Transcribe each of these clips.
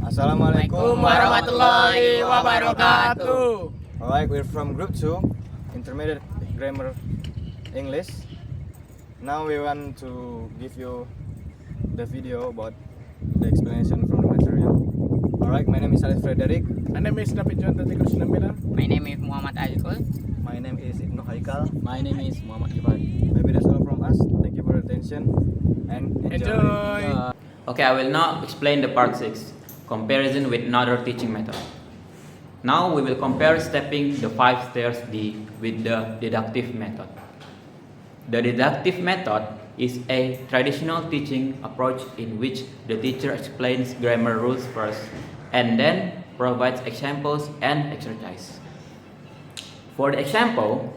Assalamualaikum warahmatullahi wabarakatuh. Alright, we're from Group 2, Intermediate Grammar English. Now we want to give you the video about the explanation from the material. Alright, my name is Frederick. My name is Dafit Juan Sinambela. My name is Muhammad Azrul. My name is Ibnu Haikal. My name is Ghifari. Maybe that's all from us. Thank you for your attention and enjoy. Okay, I will now explain the part 6, comparison with another teaching method. Now we will compare stepping the 5 stairs D with the deductive method. The deductive method is a traditional teaching approach in which the teacher explains grammar rules first and then provides examples and exercise. For the example,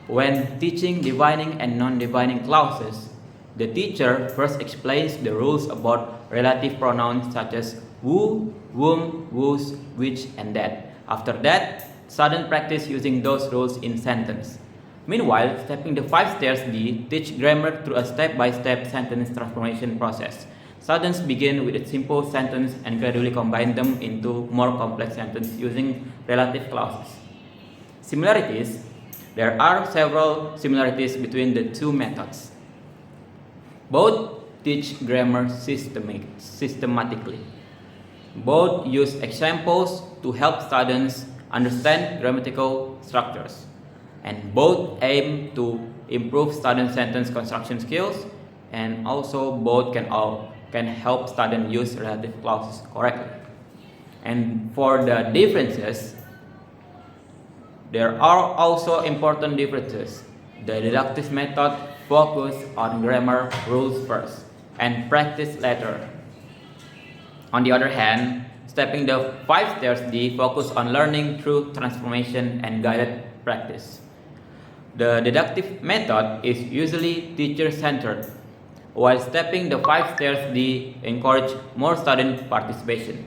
when teaching dividing and non-dividing clauses, the teacher first explains the rules about relative pronouns such as who, whom, whose, which, and that. After that, students practice using those rules in sentence. Meanwhile, stepping the 5 stairs D teach grammar through a step-by-step sentence transformation process. Students begin with a simple sentence and gradually combine them into more complex sentences using relative clauses. Similarities. There are several similarities between the two methods. Both teach grammar systematically. Both use examples to help students understand grammatical structures. And both aim to improve student sentence construction skills, and also both can help students use relative clauses correctly. And for the differences, there are also important differences. The deductive method focuses on grammar rules first and practice later. On the other hand, stepping the 5 stairs D focus on learning through transformation and guided practice. The deductive method is usually teacher-centered, while stepping the 5 stairs D encourage more student participation.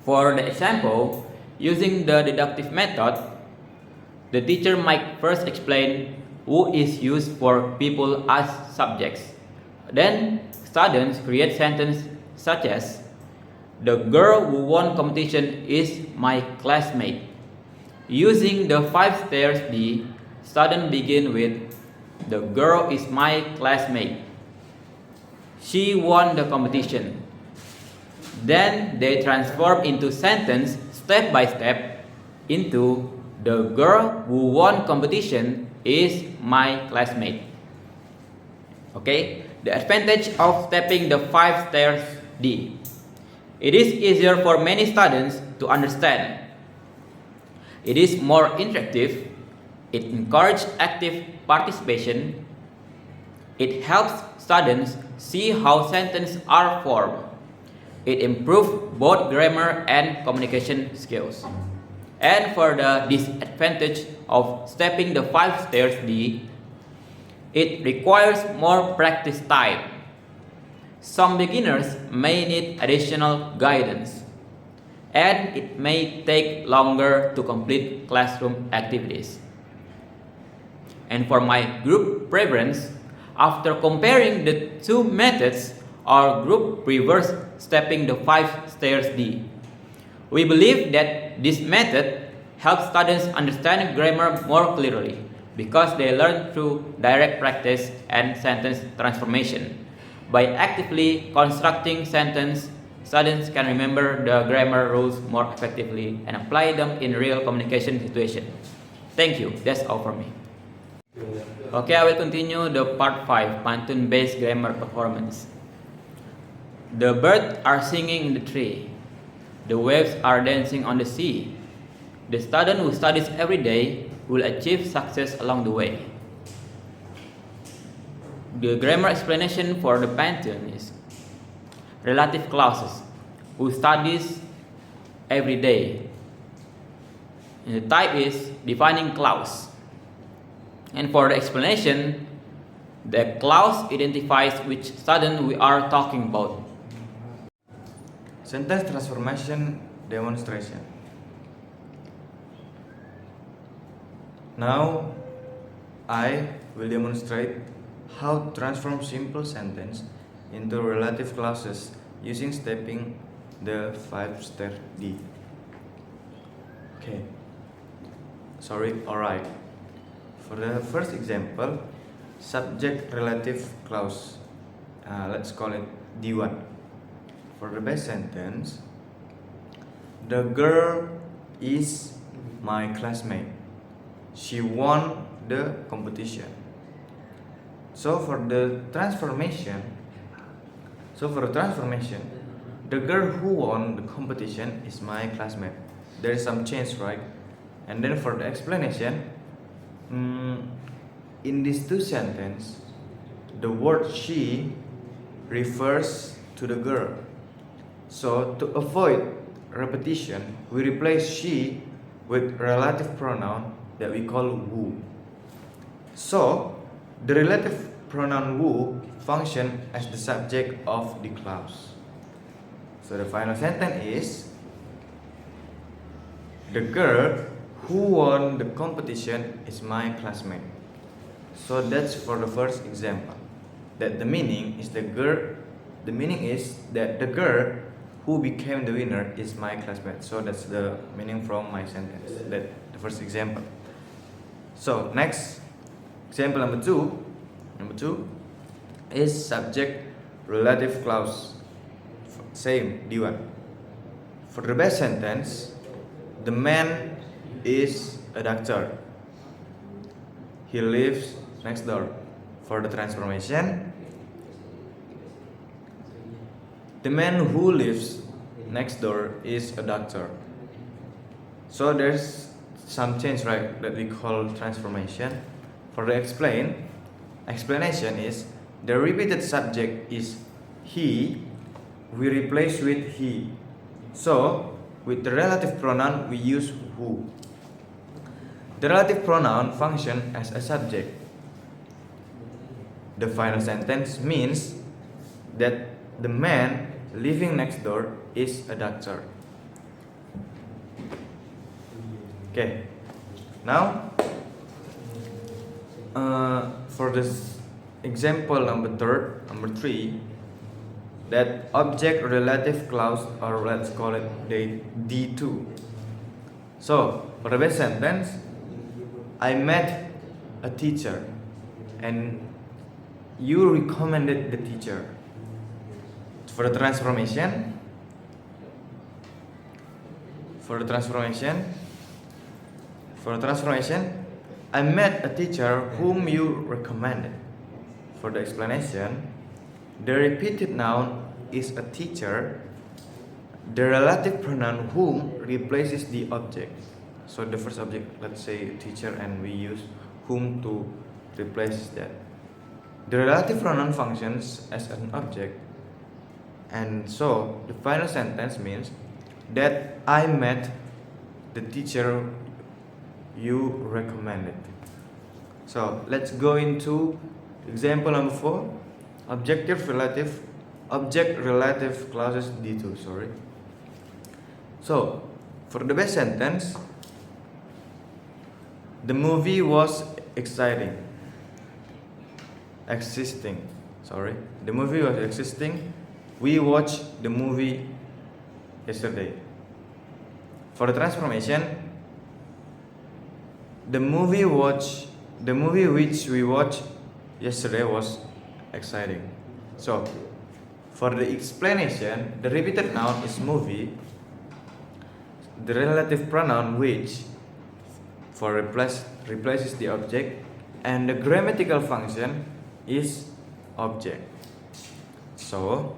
For the example, using the deductive method, the teacher might first explain who is used for people as subjects. Then, students create sentences such as, the girl who won competition is my classmate. Using the 5 stairs D, students begin with, the girl is my classmate. She won the competition. Then they transform into sentence step by step into, the girl who won competition is my classmate. Okay, the advantage of stepping the 5 stairs D. It is easier for many students to understand. It is more interactive. It encourages active participation. It helps students see how sentences are formed. It improves both grammar and communication skills. And for the disadvantage of stepping the 5 stairs D, it requires more practice time. Some beginners may need additional guidance, and it may take longer to complete classroom activities. And for my group preference, after comparing the two methods, our group prefers stepping the 5 stairs D. We believe that this method helps students understand grammar more clearly because they learn through direct practice and sentence transformation. By actively constructing sentences, students can remember the grammar rules more effectively and apply them in real communication situations. Thank you. That's all from me. Okay, I will continue the part 5, pantun-based grammar performance. The birds are singing in the tree. The waves are dancing on the sea. The student who studies every day will achieve success along the way. The grammar explanation for the pantun is relative clauses, who studies every day. And the type is defining clause. And for the explanation, the clause identifies which student we are talking about. Sentence transformation demonstration. Now, I will demonstrate how to transform simple sentence into relative clauses using stepping the 5-step D. Okay. Sorry, alright. For the first example, subject relative clause. Let's call it D1. For the base sentence, the girl is my classmate. She won the competition. So for the transformation, the girl who won the competition is my classmate. There is some change, right? And then for the explanation, in these two sentences, the word she refers to the girl. So to avoid repetition, we replace she with relative pronoun that we call who. So the relative pronoun who function as the subject of the clause. So the final sentence is, the girl who won the competition is my classmate. So that's for the first example. That the meaning is that the girl who became the winner is my classmate. So that's the meaning from my sentence. That the first example. So next example number two is subject relative clause. Same D1. For the base sentence, the man is a doctor. He lives next door. For the transformation, the man who lives next door is a doctor. So there's some change, right, that we call transformation. For the explanation is, the repeated subject is he, we replace with he. So with the relative pronoun we use who. The relative pronoun function as a subject. The final sentence means that the man living next door is a doctor. Okay. Now, for this example number 3, that object relative clause, or let's call it the D2. So for the base sentence, I met a teacher and you recommended the teacher. For the transformation, I met a teacher whom you recommended. For the explanation, the repeated noun is a teacher. The relative pronoun whom replaces the object. So the first object, let's say teacher, and we use whom to replace that. The relative pronoun functions as an object, and so the final sentence means that I met the teacher you recommended. So let's go into example number 4, object relative clauses D2. So for the base sentence, the movie was existing. The movie was existing. We watched the movie yesterday. For the transformation, the movie which we watched yesterday was exciting. So for the explanation, the repeated noun is movie. The relative pronoun which replaces the object, and the grammatical function is object. So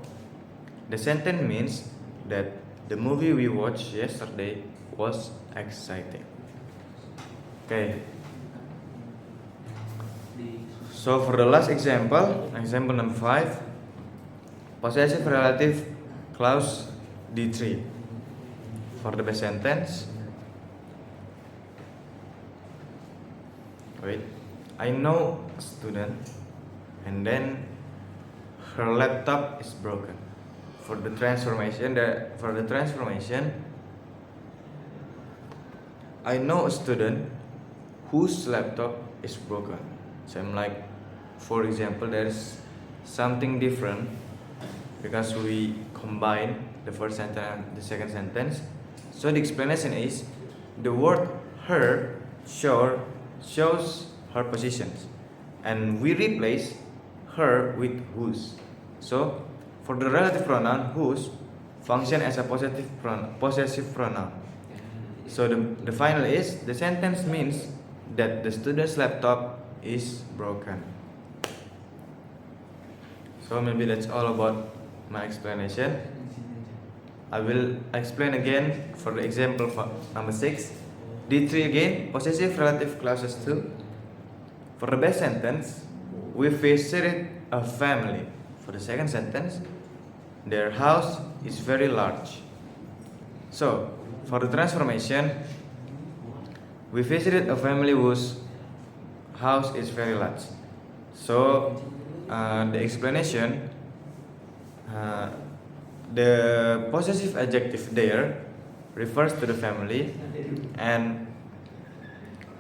the sentence means that the movie we watched yesterday was exciting. Okay. So for the last example number 5, possessive relative clause D3. For the base sentence, I know a student and then her laptop is broken. For the transformation, I know a student whose laptop is broken. So I'm like, for example, there's something different because we combine the first sentence and the second sentence. So the explanation is the word her shows her positions, and we replace her with whose. So for the relative pronoun whose function as a possessive pronoun. So the final is the sentence means that the student's laptop is broken. So maybe that's all about my explanation. I will explain again for the example for number 6. D3 again, possessive relative clauses 2. For the best sentence, we visited a family. For the second sentence, their house is very large. So for the transformation, we visited a family whose house is very large. So the explanation, the possessive adjective there refers to the family, and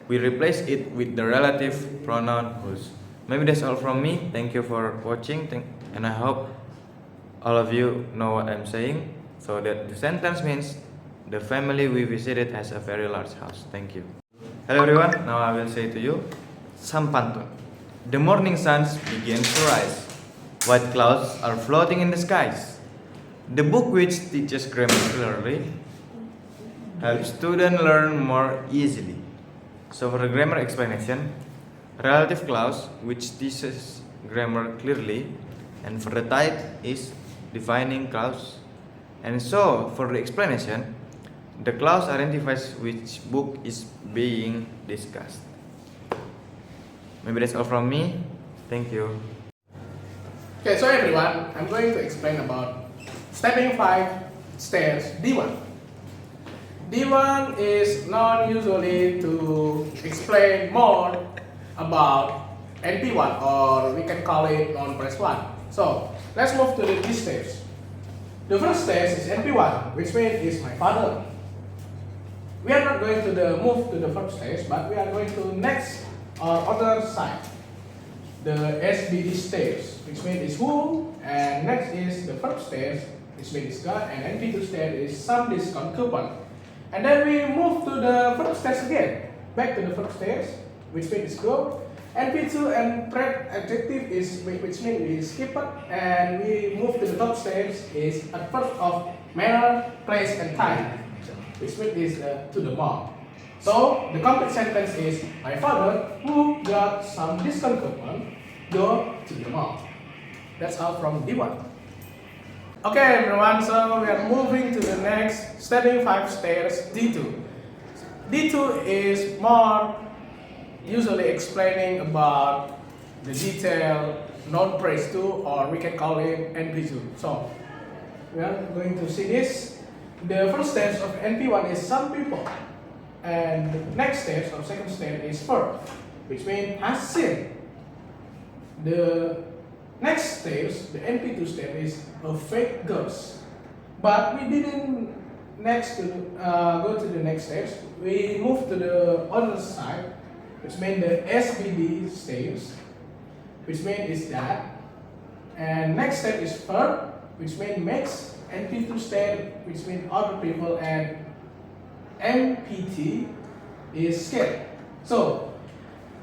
we replace it with the relative pronoun whose. Maybe that's all from me. Thank you for watching, and I hope all of you know what I'm saying. So that the sentence means the family we visited has a very large house. Thank you. Hello everyone. Now I will say to you, Sampantun. The morning suns begin to rise. White clouds are floating in the skies. The book which teaches grammar clearly helps students learn more easily. So for the grammar explanation, relative clause which teaches grammar clearly, and for the type is defining clause. And so for the explanation, the clause identifies which book is being discussed. Maybe that's all from me. Thank you. Okay, so everyone, I'm going to explain about stepping 5 stairs D1. D1 is known usually to explain more about NP1, or we can call it non-press 1. So let's move to the D stairs. The first stairs is NP1, which means is my father. We are not going to move to the first stage, but we are going to next or other side, the SBD stairs, which means is who, and next is the first stairs, which means is God, and NP2 stairs is some discount coupon. And then we move to the first stairs again, back to the first stairs, which means is go. NP2 and thread adjective is which means is skip it, and we move to the top stairs is at first of manner, place, and time, which means is to the mall. So the complete sentence is my father, who got some discount coupon, go to the mall. That's all from D1. Okay everyone, so we are moving to the next stepping 5 stairs D2. D2 is more usually explaining about the detail non-praise 2, or we can call it NP2. So we are going to see this. The first stage of NP1 is some people, and the next stage or second stage is verb, which means has seen. The next stage, the NP2 stage, is a fake ghost, but we didn't go to the next stage. We moved to the other side, which means the SBD stage, which means is that, and next step is verb, which means makes. NP2 stage, which means other people, and M.Pd is scared. So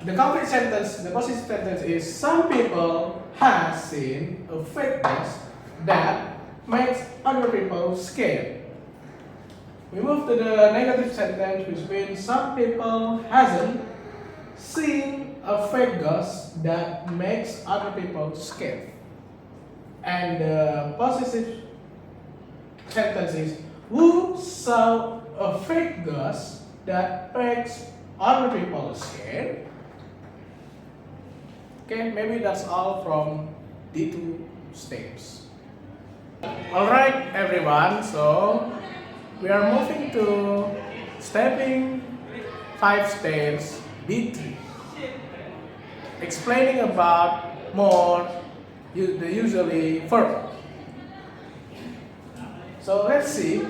the complete sentence, the positive sentence is some people have seen a fake ghost that makes other people scared. We move to the negative sentence, which means some people hasn't seen a fake ghost that makes other people scared. And the positive sentence is who saw a fake ghost that makes other people scared. Okay, maybe that's all from D2 steps. Alright everyone, so we are moving to stepping 5 steps D3, explaining about more the usually verb. So let's see.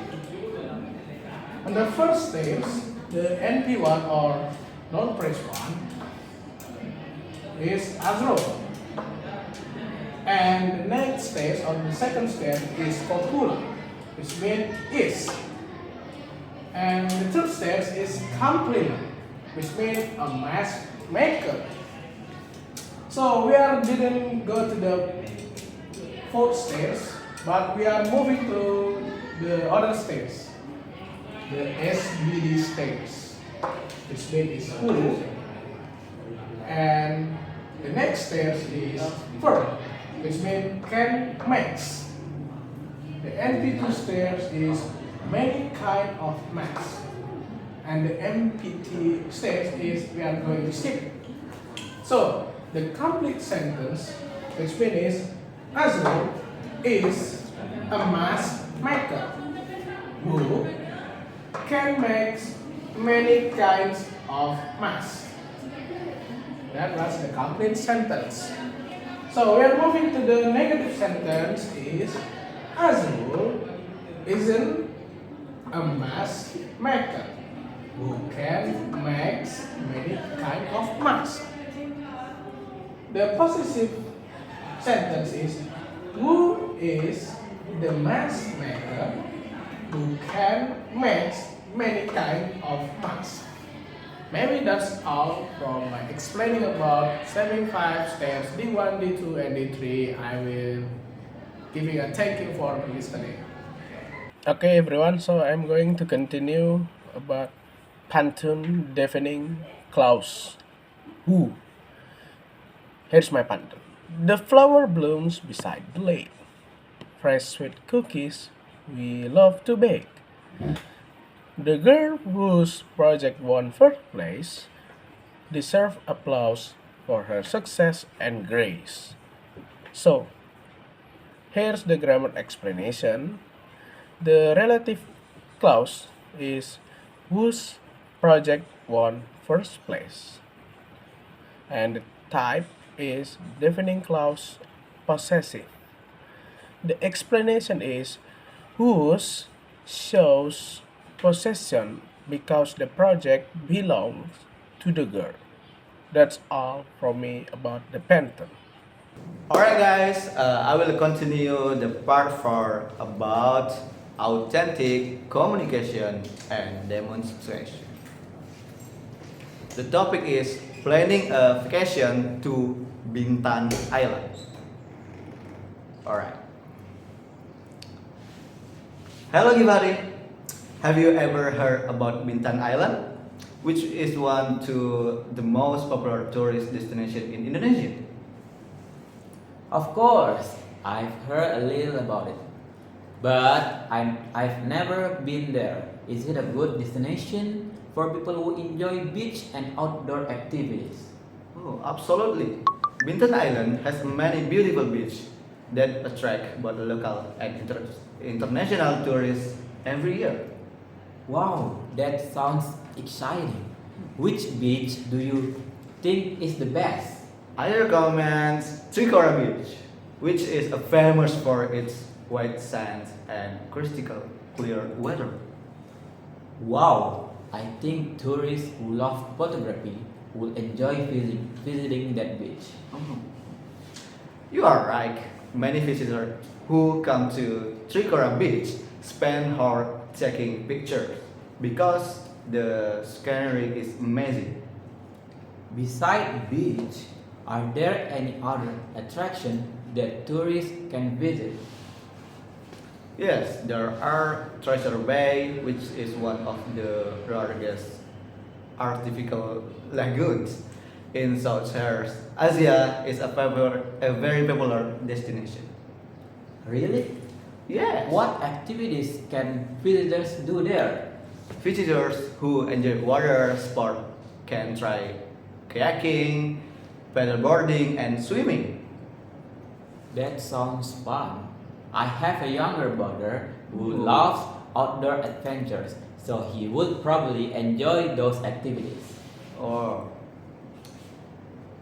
On the first stage, the NP1 or non-praise 1 is Azrul. And the next stage or the second stage is popular. which means is. And the third stairs is complement, which means a match maker. So we didn't go to the fourth stairs, but we are moving to the other stairs, the S.Pd stairs, which means is who. And the next stairs is verb, which means can makes. The NP2 stairs is many kind of maths. And the M.Pd stairs is we are going to skip. So the complete sentence, which means Azrul is a math maker who can make many kinds of maths. That was the complete sentence. So we are moving to the negative sentence is Azrul isn't a math maker who can make many kind of maths. The positive sentence is who is the math maker who can make many kind of maths. Maybe that's all from my explaining about stepping 5 steps D1, D2 and D3. I will giving a thank you for listening. Okay everyone, so I'm going to continue about pantun defining clause who. Here's my pantun. The flower blooms beside the lake. Fresh sweet cookies we love to bake. The girl whose project won first place deserves applause for her success and grace. So, here's the grammar explanation. The relative clause is whose project won first place. And the type is defining clause possessive. The explanation is whose shows possession because the project belongs to the girl. That's all from me about the pantun. Alright guys, I will continue the part 4 about authentic communication and demonstration. The topic is planning a vacation to Bintan Island. Alright. Hello Ghifari. Have you ever heard about Bintan Island, which is one to the most popular tourist destination in Indonesia? Of course, I've heard a little about it, but I've never been there. Is it a good destination for people who enjoy beach and outdoor activities? Oh, absolutely. Bintan Island has many beautiful beaches that attract both local and international tourists every year. Wow, that sounds exciting. Which beach do you think is the best? I recommend Tottycruz Beach, which is famous for its white sand and crystal clear water. Wow, I think tourists who love photography will enjoy visiting that beach. You are right. Many visitors who come to Tottycruz Beach spend hours taking pictures because the scenery is amazing. Besides beach, are there any other attraction that tourists can visit? Yes, there are Treasure Bay, which is one of the largest artificial lagoons in Southeast Asia. Is a very popular destination. Really? Yes. What activities can visitors do there? Visitors who enjoy water sport can try kayaking, paddleboarding, and swimming. That sounds fun. I have a younger brother who loves outdoor adventures, so he would probably enjoy those activities. Or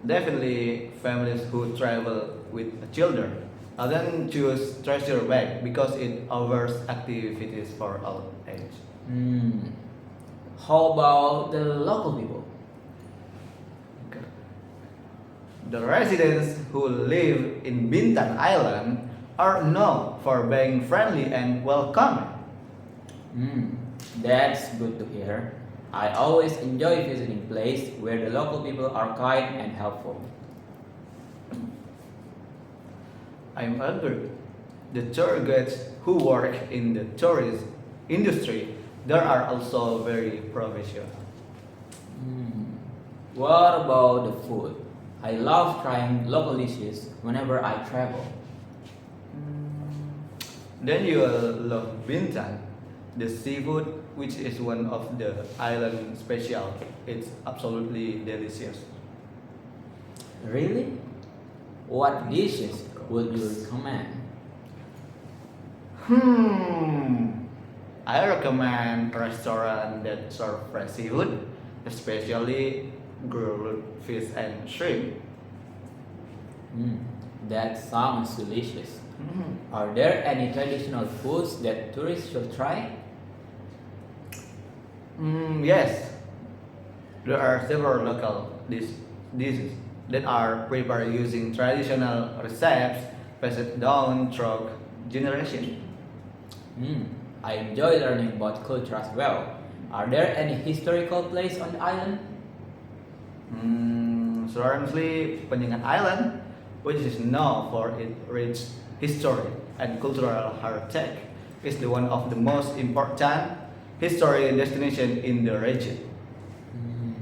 definitely families who travel with children often choose Treasure Bay because it offers activities for all age. How about the local people? The residents who live in Bintan Island are known for being friendly and welcoming. Hmm, that's good to hear. I always enjoy visiting places where the local people are kind and helpful. I'm agree. The tour guides who work in the tourist industry, they are also very professional. Hmm. What about the food? I love trying local dishes whenever I travel. Then you will love Bintan, the seafood, which is one of the island special. It's absolutely delicious. Really? What dishes would you recommend? Hmm. I recommend restaurant that serve fresh seafood, especially grilled fish and shrimp. Hmm, that sounds delicious. Mhm. Are there any traditional foods that tourists should try? Yes, there are several local dishes that are prepared using traditional recipes passed down through generation. Hmm, I enjoy learning about culture as well. Are there any historical places on the island? Currently, Penyengat Island, which is known for its rich history and cultural heritage, is the one of the most important historic destination in the region. Hmm,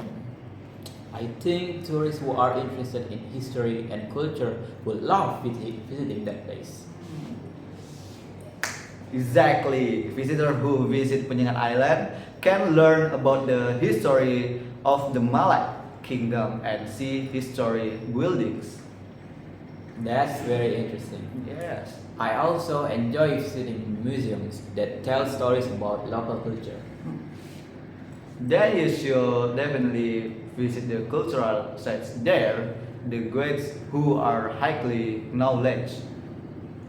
I think tourists who are interested in history and culture will love visiting that place. Exactly, visitors who visit Penyengat Island can learn about the history of the Malay Kingdom and see historic buildings. That's very interesting. Yes. I also enjoy visiting museums that tell stories about local culture. Then you should definitely visit the cultural sites there. The guides who are highly knowledge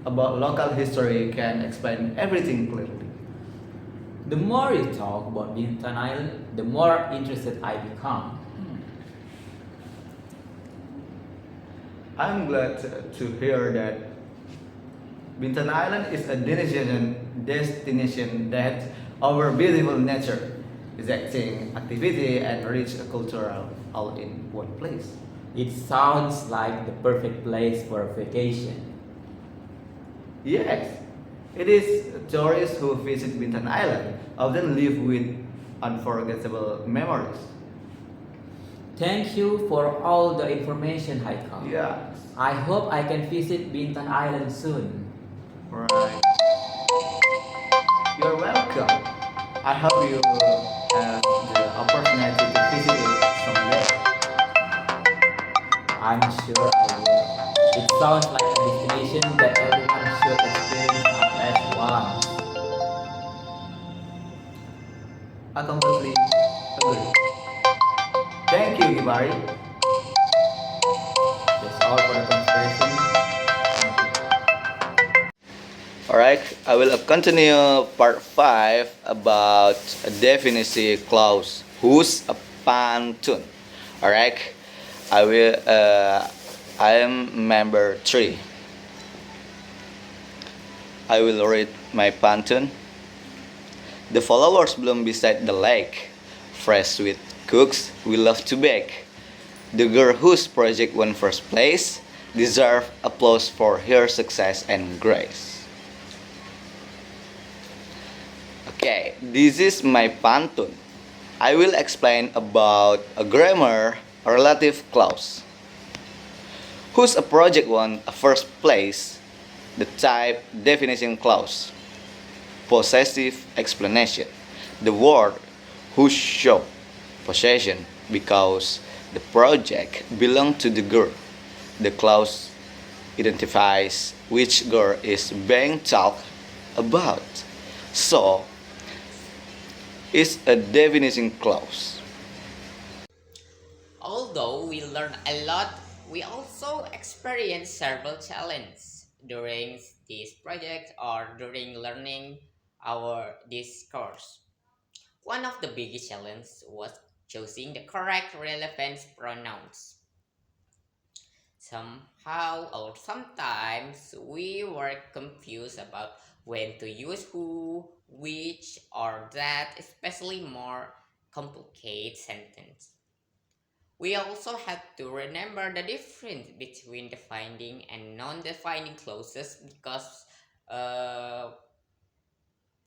about local history can explain everything clearly. The more you talk about Bintan Island, the more interested I become. I'm glad to hear that Bintan Island is a destination that our beautiful nature, exacting activity and rich cultural all in one place. It sounds like the perfect place for a vacation. Yes, it is tourists who visit Bintan Island often live with unforgettable memories. Thank you for all the information, Haikal. Yes, I hope I can visit Bintan Island soon. right. You're welcome. I hope you have the opportunity to visit it someday. I'm sure I will. It sounds like a destination that everyone should experience at least once. I completely agree. Thank you, Ghifari. That's all for the conversation. Thank you. Alright, I will continue part 5 about a definition clause. Who's a pantun? Alright, I will I am member 3. I will read my pantun. The followers bloom beside the lake. Fresh sweet cooks we love to bake. The girl whose project won first place deserve applause for her success and grace. Okay, this is my pantun. I will explain about a grammar relative clause. Whose a project won a first place? The type definition clause. Possessive explanation. The word whose show possession because the project belonged to the girl. The clause identifies which girl is being talked about. So, is a definition clause. Although we learn a lot, we also experience several challenges during this project or during learning this course. One of the biggest challenges was choosing the correct relevance pronouns. Somehow or sometimes we were confused about when to use who, which, or that, especially more complicated sentence. We also had to remember the difference between defining and non-defining clauses because uh,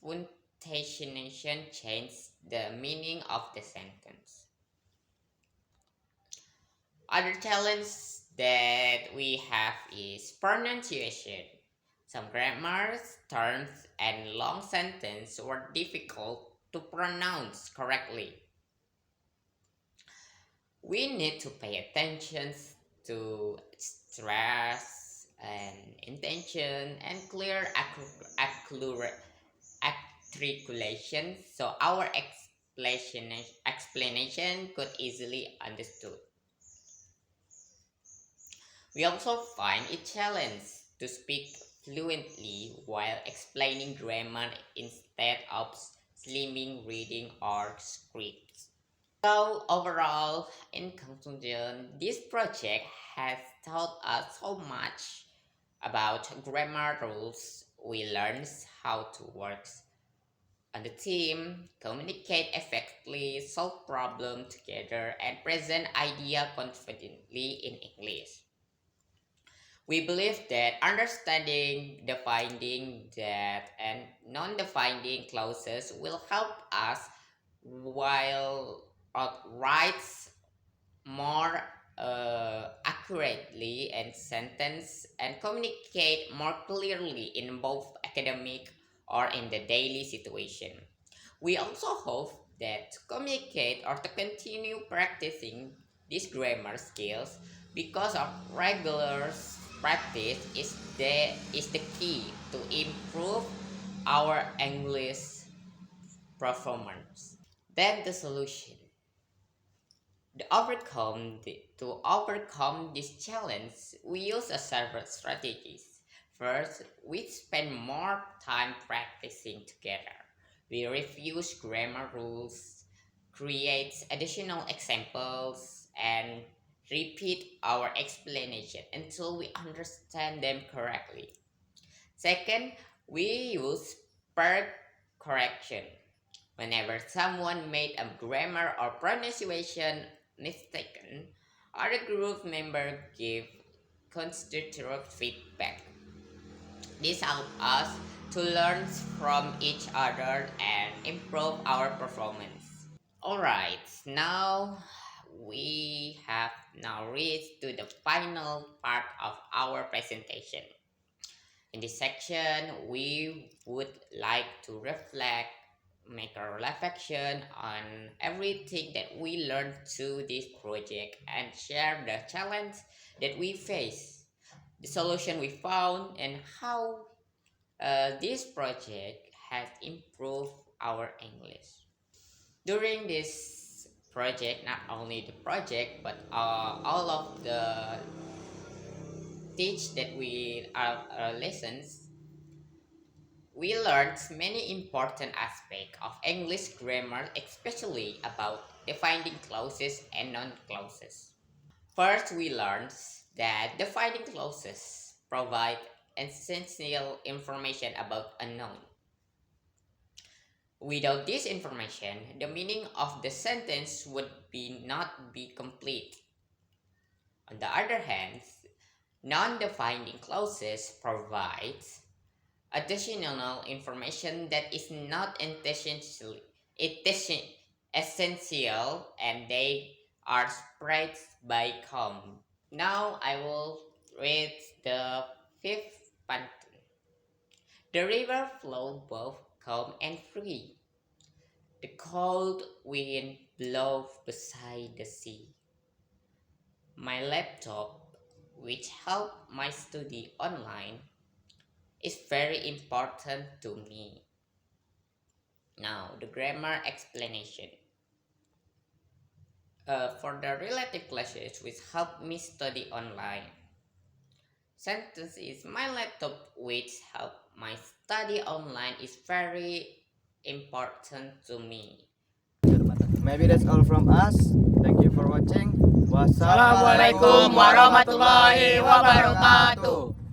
punctuation changed the meaning of the sentence. Other challenge that we have is pronunciation. Some grammars, terms, and long sentences were difficult to pronounce correctly. We need to pay attention to stress and intention and clear articulation so our explanation could easily understood. We also find it challenge to speak fluently while explaining grammar instead of slimming reading or scripts. So overall, in conclusion, this project has taught us so much about grammar rules. We learned how to work on the team, communicate effectively, solve problems together, and present idea confidently in English. We believe that understanding, defining that, and non-defining clauses will help us while write more accurately and sentence and communicate more clearly in both academic or in the daily situation. We also hope that to communicate or to continue practicing these grammar skills because of regular practice is the key to improve our English performance. Then the solution. To overcome this challenge, we use several strategies. First, we spend more time practicing together. We review grammar rules, create additional examples, and repeat our explanation until we understand them correctly. Second, we use per correction. Whenever someone made a grammar or pronunciation mistake, other group member give constructive feedback. This helps us to learn from each other and improve our performance. Alright, now we have now reached to the final part of our presentation. In this section, we would like to make a reflection on everything that we learned through this project and share the challenge that we face, the solution we found, and how this project has improved our English. During this project, not only the project, but all of the teach that we lessons, we learned many important aspects of English grammar, especially about defining clauses and non-clauses. First, we learned that defining clauses provide essential information about a noun. Without this information, the meaning of the sentence would not be complete. On the other hand, non-defining clauses provide additional information that is not essential and they are spread by calm. Now I will read the fifth pantun. The river flowed both calm and free. The cold wind blows beside the sea. My laptop, which helped my study online, is very important to me. Now, the grammar explanation. For the relative clauses which help me study online. Sentence is my laptop which help my study online is very important to me. Maybe that's all from us. Thank you for watching. Wassalamualaikum warahmatullahi wabarakatuh.